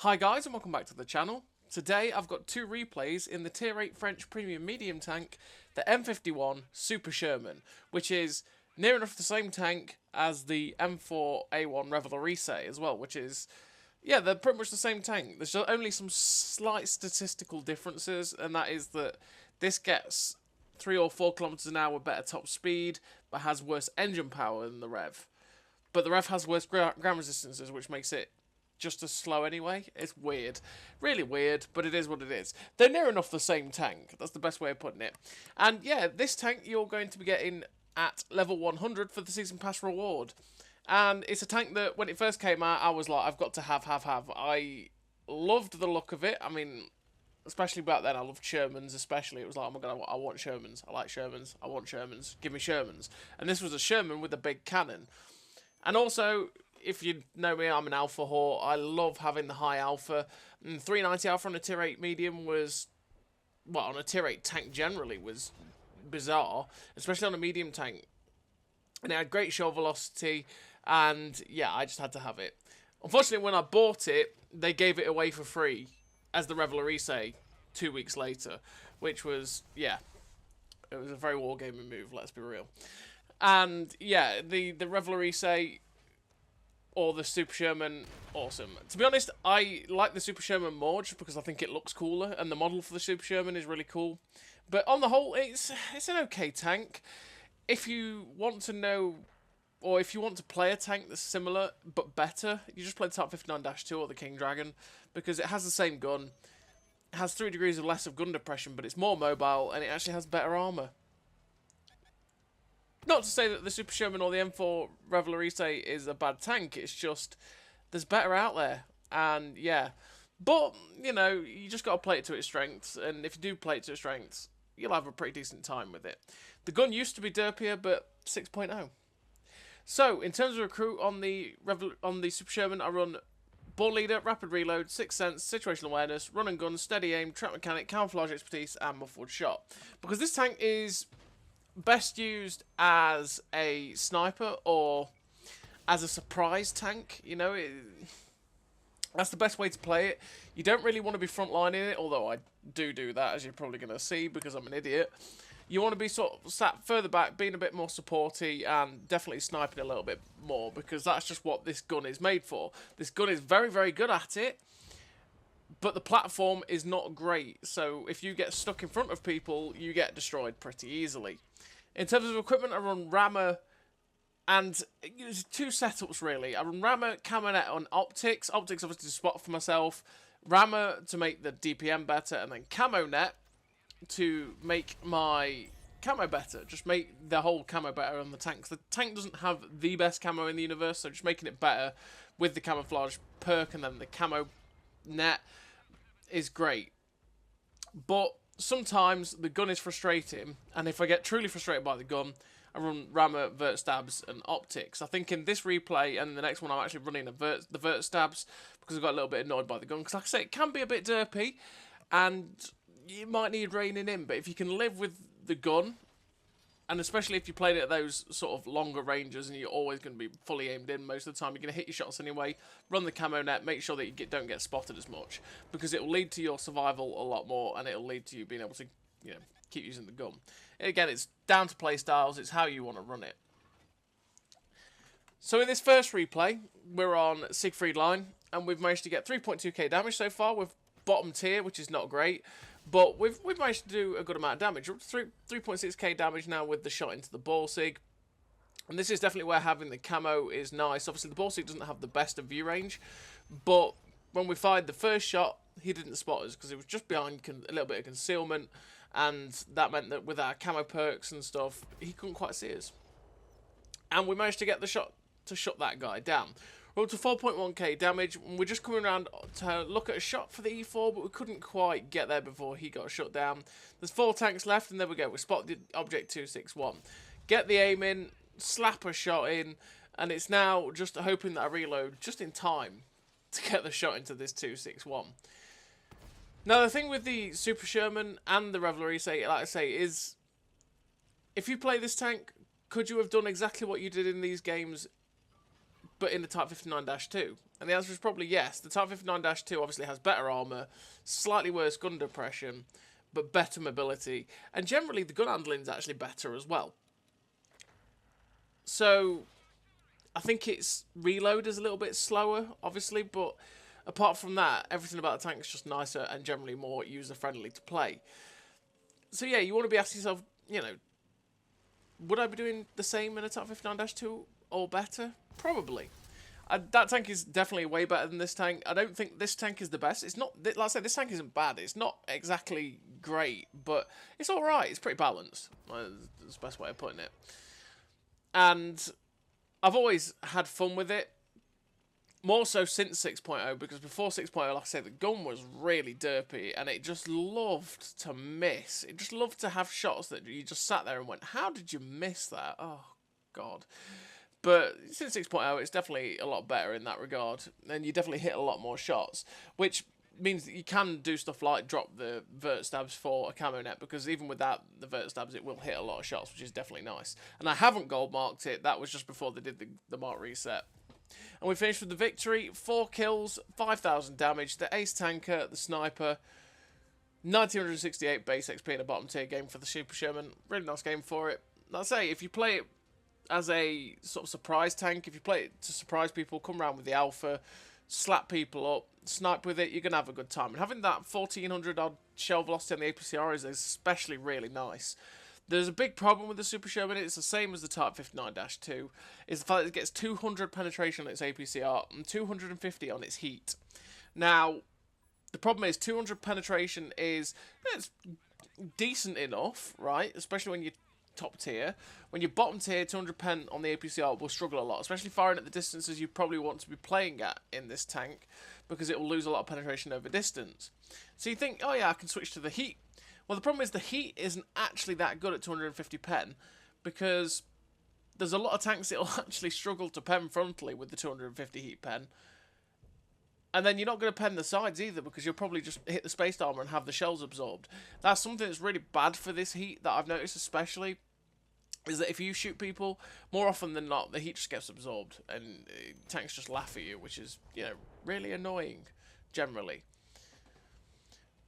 Hi guys and welcome back to the channel. Today I've got two replays in the Tier 8 French Premium Medium tank, the M51 Super Sherman, which is near enough the same tank as the M4A1 Revelarice as well, which is, yeah, they're pretty much the same tank. There's only some slight statistical differences, and that is that this gets 3 or 4 kilometers an hour better top speed, but has worse engine power than the Rev. But the Rev has worse ground resistances, which makes it just as slow anyway. It's weird. Really weird, but it is what it is. They're near enough the same tank. That's the best way of putting it. And yeah, this tank you're going to be getting at level 100 for the Season Pass reward. And it's a tank that, when it first came out, I was like, I've got to have. I loved the look of it. I mean, especially back then, I loved Shermans especially. It was like, oh my god, I want Shermans. I like Shermans. I want Shermans. Give me Shermans. And this was a Sherman with a big cannon. And also, if you know me, I'm an alpha whore. I love having the high alpha. And 390 alpha on a tier 8 medium was, well, on a tier 8 tank generally was bizarre, especially on a medium tank. And it had great show velocity, and yeah, I just had to have it. Unfortunately, when I bought it, they gave it away for free as the Revelarice 2 weeks later, which was, yeah, it was a very wargaming move, let's be real. And yeah, the Revelarice or the Super Sherman, awesome. To be honest, I like the Super Sherman more just because I think it looks cooler, and the model for the Super Sherman is really cool. But on the whole, it's an okay tank. If you want to know, or if you want to play a tank that's similar but better, you just play the Type 59-2 or the King Dragon, because it has the same gun, it has 3 degrees of less of gun depression, but it's more mobile, and it actually has better armour. Not to say that the Super Sherman or the M4 Revelarice is a bad tank, it's just there's better out there. And yeah, but you know, you just got to play it to its strengths, and if you do play it to its strengths, you'll have a pretty decent time with it. The gun used to be derpier, but 6.0. So in terms of recruit on the Super Sherman, I run Ball Leader, Rapid Reload, Sixth Sense, Situational Awareness, Run and Gun, Steady Aim, Trap Mechanic, Camouflage Expertise, and Muffled Shot. Because this tank is best used as a sniper or as a surprise tank, you know, that's the best way to play it. You don't really want to be frontlining it, although I do that, as you're probably going to see, because I'm an idiot. You want to be sort of sat further back, being a bit more supporty, and definitely sniping a little bit more, because that's just what this gun is made for. This gun is very, very good at it, but the platform is not great, so if you get stuck in front of people, you get destroyed pretty easily. In terms of equipment, I run Rammer, and there's 2 setups really. I run Rammer, Camo Net on Optics. Optics obviously to spot for myself. Rammer to make the DPM better, and then Camo Net to make my camo better. Just make the whole camo better on the tank. The tank doesn't have the best camo in the universe, so just making it better with the camouflage perk and then the camo net is great. But sometimes the gun is frustrating, and if I get truly frustrated by the gun, I run Rammer, Vert Stabs, and Optics. I think in this replay and the next one I'm actually running the Vert Stabs, because I got a little bit annoyed by the gun, because like I say, it can be a bit derpy, and you might need reining in, but if you can live with the gun, and especially if you played it at those sort of longer ranges and you're always going to be fully aimed in most of the time, you're going to hit your shots anyway, run the camo net, make sure that you don't get spotted as much, because it will lead to your survival a lot more, and it will lead to you being able to, you know, keep using the gun. And again, it's down to play styles, it's how you want to run it. So in this first replay, we're on Siegfried line, and we've managed to get 3.2k damage so far with bottom tier, which is not great. But we've managed to do a good amount of damage. We're up to 3.6k damage now with the shot into the ball sig. And this is definitely where having the camo is nice. Obviously, the ball sig doesn't have the best of view range. But when we fired the first shot, he didn't spot us because it was just behind a little bit of concealment. And that meant that with our camo perks and stuff, he couldn't quite see us. And we managed to get the shot to shut that guy down. We're up to 4.1k damage, and we're just coming around to look at a shot for the E4, but we couldn't quite get there before he got shut down. There's 4 tanks left, and there we go. We spotted object 261. Get the aim in, slap a shot in, and it's now just hoping that I reload just in time to get the shot into this 261. Now, the thing with the Super Sherman and the Revelarice, like I say, is if you play this tank, could you have done exactly what you did in these games but in the Type 59-2? And the answer is probably yes. The Type 59-2 obviously has better armour, slightly worse gun depression, but better mobility. And generally, the gun handling is actually better as well. So, I think its reload is a little bit slower, obviously, but apart from that, everything about the tank is just nicer and generally more user-friendly to play. So yeah, you want to be asking yourself, you know, would I be doing the same in a Type 59-2 or better? Probably. That tank is definitely way better than this tank. I don't think this tank is the best. It's not, like I said, this tank isn't bad. It's not exactly great, but it's alright. It's pretty balanced. That's the best way of putting it. And I've always had fun with it. More so since 6.0, because before 6.0, like I said, the gun was really derpy, and it just loved to miss. It just loved to have shots that you just sat there and went, how did you miss that? Oh, God. But since 6.0, it's definitely a lot better in that regard, and you definitely hit a lot more shots, which means that you can do stuff like drop the vert stabs for a camo net, because even without the vert stabs, it will hit a lot of shots, which is definitely nice. And I haven't gold marked it. That was just before they did the mark reset. And we finished with the victory. 4 kills, 5,000 damage. The ace tanker, the sniper, 1968 base XP in a bottom tier game for the Super Sherman. Really nice game for it. Like I say, if you play it as a sort of surprise tank, if you play it to surprise people, come around with the alpha, slap people up, snipe with it, you're going to have a good time. And having that 1400 odd shell velocity on the APCR is especially really nice. There's a big problem with the Super Sherman. It's the same as the Type 59-2. Is the fact that it gets 200 penetration on its APCR and 250 on its heat. Now, the problem is 200 penetration is it's decent enough, right? Especially when you're top tier. When you're bottom tier, 200 pen on the APCR will struggle a lot, especially firing at the distances you probably want to be playing at in this tank, because it will lose a lot of penetration over distance. So you think, oh yeah, I can switch to the heat. Well, the problem is the heat isn't actually that good at 250 pen, because there's a lot of tanks that will actually struggle to pen frontally with the 250 heat pen. And then you're not going to pen the sides either, because you'll probably just hit the spaced armor and have the shells absorbed. That's something that's really bad for this heat that I've noticed especially, is that if you shoot people, more often than not, the heat just gets absorbed, and tanks just laugh at you, which is, you know, really annoying, generally.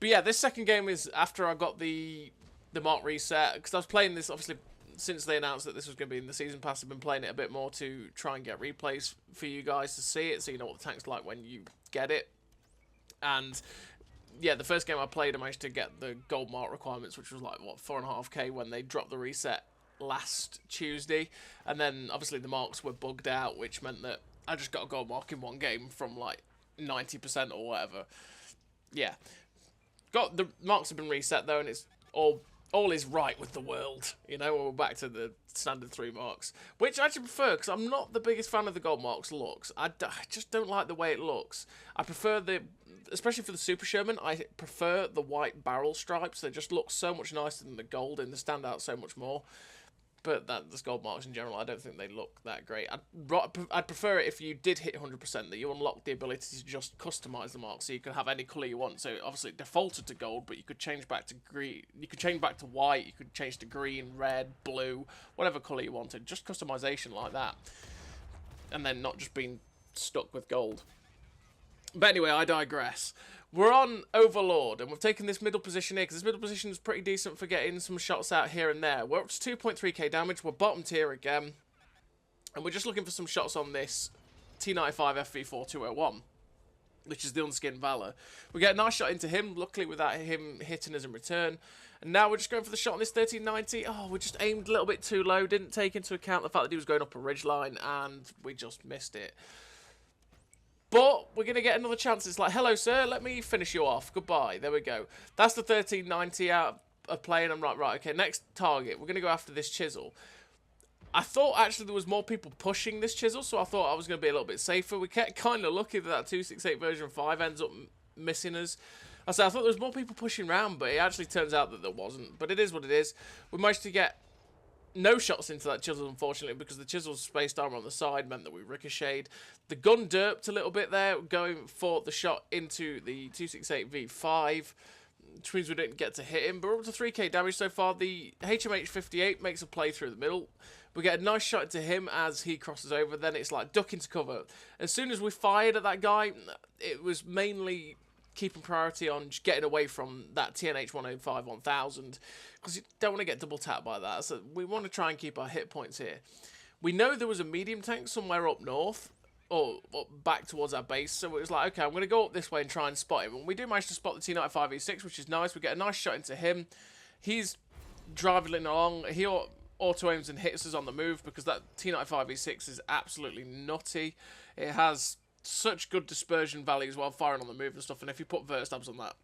But yeah, this second game is after I got the mark reset, because I was playing this, obviously, since they announced that this was going to be in the Season Pass. I've been playing it a bit more to try and get replays for you guys to see it, so you know what the tank's like when you get it. And yeah, the first game I played, I managed to get the gold mark requirements, which was like, what, 4.5k when they dropped the reset last Tuesday. And then, obviously, the marks were bugged out, which meant that I just got a gold mark in one game from, like, 90% or whatever. Yeah. The marks have been reset though, and it's all is right with the world. You know, we're back to the standard 3 marks, which I actually prefer, because I'm not the biggest fan of the gold marks looks. I just don't like the way it looks. I prefer especially for the Super Sherman, I prefer the white barrel stripes. They just look so much nicer than the gold, and they stand out so much more. But the gold marks in general, I don't think they look that great. I'd prefer it if you did hit 100%, that you unlocked the ability to just customize the marks, so you could have any color you want. So obviously it defaulted to gold, but you could change back to green, you could change back to white, you could change to green, red, blue, whatever color you wanted. Just customization like that, and then not just being stuck with gold. But anyway, I digress. We're on Overlord, and we've taken this middle position here, because this middle position is pretty decent for getting some shots out here and there. We're up to 2.3k damage, we're bottom tier again, and we're just looking for some shots on this T95 FV4201, which is the unskinned Valor. We get a nice shot into him, luckily without him hitting us in return. And now we're just going for the shot on this 1390. Oh, we just aimed a little bit too low, didn't take into account the fact that he was going up a ridgeline, and we just missed it. But we're going to get another chance. It's like, hello, sir, let me finish you off. Goodbye. There we go. That's the 1390 out of play, and I'm like, right, okay, next target. We're going to go after this chisel. I thought, actually, there was more people pushing this chisel, so I thought I was going to be a little bit safer. We get kind of lucky that 268 version 5 ends up missing us. I thought there was more people pushing around, but it actually turns out that there wasn't. But it is what it is. We managed to get no shots into that chisel, unfortunately, because the chisel's spaced armor on the side meant that we ricocheted. The gun derped a little bit there, going for the shot into the 268 V5, which means we didn't get to hit him. But we're up to 3k damage so far. The HMH 58 makes a play through the middle. We get a nice shot into him as he crosses over. Then it's like duck into cover. As soon as we fired at that guy, it was mainly keeping priority on just getting away from that TNH 105 1000, because you don't want to get double tapped by that. So we want to try and keep our hit points here. We know there was a medium tank somewhere up north, or back towards our base, so it was like, okay, I'm going to go up this way and try and spot him. And we do manage to spot the T95 E6, which is nice. We get a nice shot into him. He's driving along. He auto-aims and hits us on the move, because that T95 E6 is absolutely nutty. It has such good dispersion value as well, firing on the move and stuff, and if you put vertistabs on that,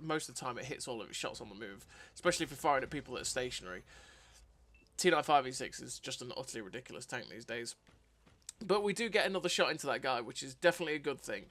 most of the time it hits all of its shots on the move, especially if you're firing at people that are stationary. T95 E6 is just an utterly ridiculous tank these days. But we do get another shot into that guy, which is definitely a good thing.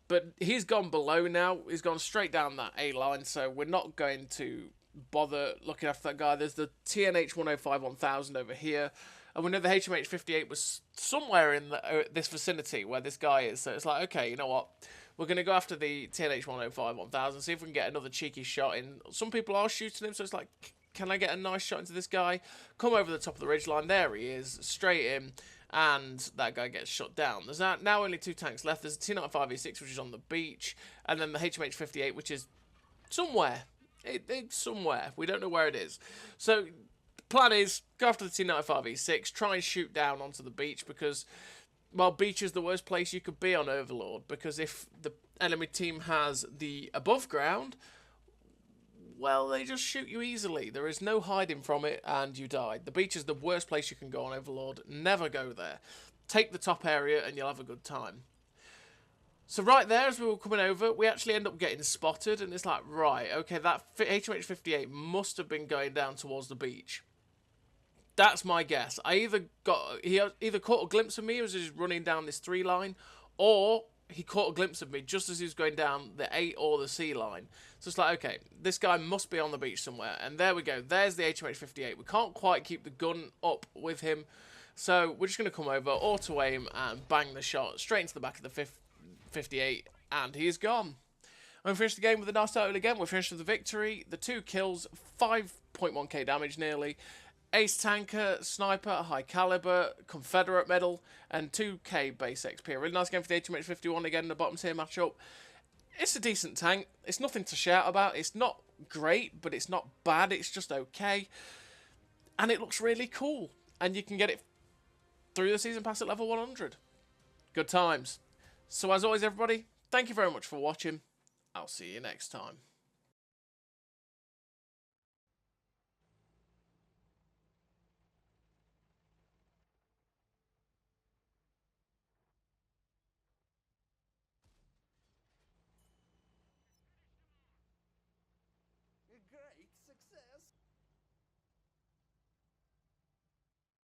But he's gone below now. He's gone straight down that A line, so we're not going to bother looking after that guy. There's the TNH 105 1000 over here. And we know the HMH 58 was somewhere in this vicinity where this guy is. So it's like, okay, you know what? We're going to go after the TNH 105 1000, see if we can get another cheeky shot in. Some people are shooting him, so it's like, can I get a nice shot into this guy? Come over the top of the ridgeline. There he is, straight in. And that guy gets shot down. There's now only 2 tanks left. There's a T95 E6, which is on the beach. And then the HMH 58, which is somewhere. It's somewhere. We don't know where it is. So plan is, go after the T95 E6, try and shoot down onto the beach, because, well, beach is the worst place you could be on Overlord, because if the enemy team has the above ground, well, they just shoot you easily. There is no hiding from it, and you die. The beach is the worst place you can go on Overlord. Never go there. Take the top area, and you'll have a good time. So right there, as we were coming over, we actually end up getting spotted, and it's like, right, okay, that HMH 58 must have been going down towards the beach. That's my guess. He either caught a glimpse of me as he was running down this 3 line, or he caught a glimpse of me just as he was going down the 8 or the C line. So it's like, okay, this guy must be on the beach somewhere. And there we go. There's the HMH 58. We can't quite keep the gun up with him. So we're just going to come over, auto-aim, and bang the shot straight into the back of the 58. And he's gone. And we finished the game with a nice title again. We finished with the victory. The 2 kills, 5.1k damage nearly. Ace tanker, sniper, high caliber, Confederate medal, and 2k base XP. A really nice game for the HMH 51 again in the bottom tier matchup. It's a decent tank. It's nothing to shout about. It's not great, but it's not bad. It's just okay. And it looks really cool. And you can get it through the season pass at level 100. Good times. So as always, everybody, thank you very much for watching. I'll see you next time.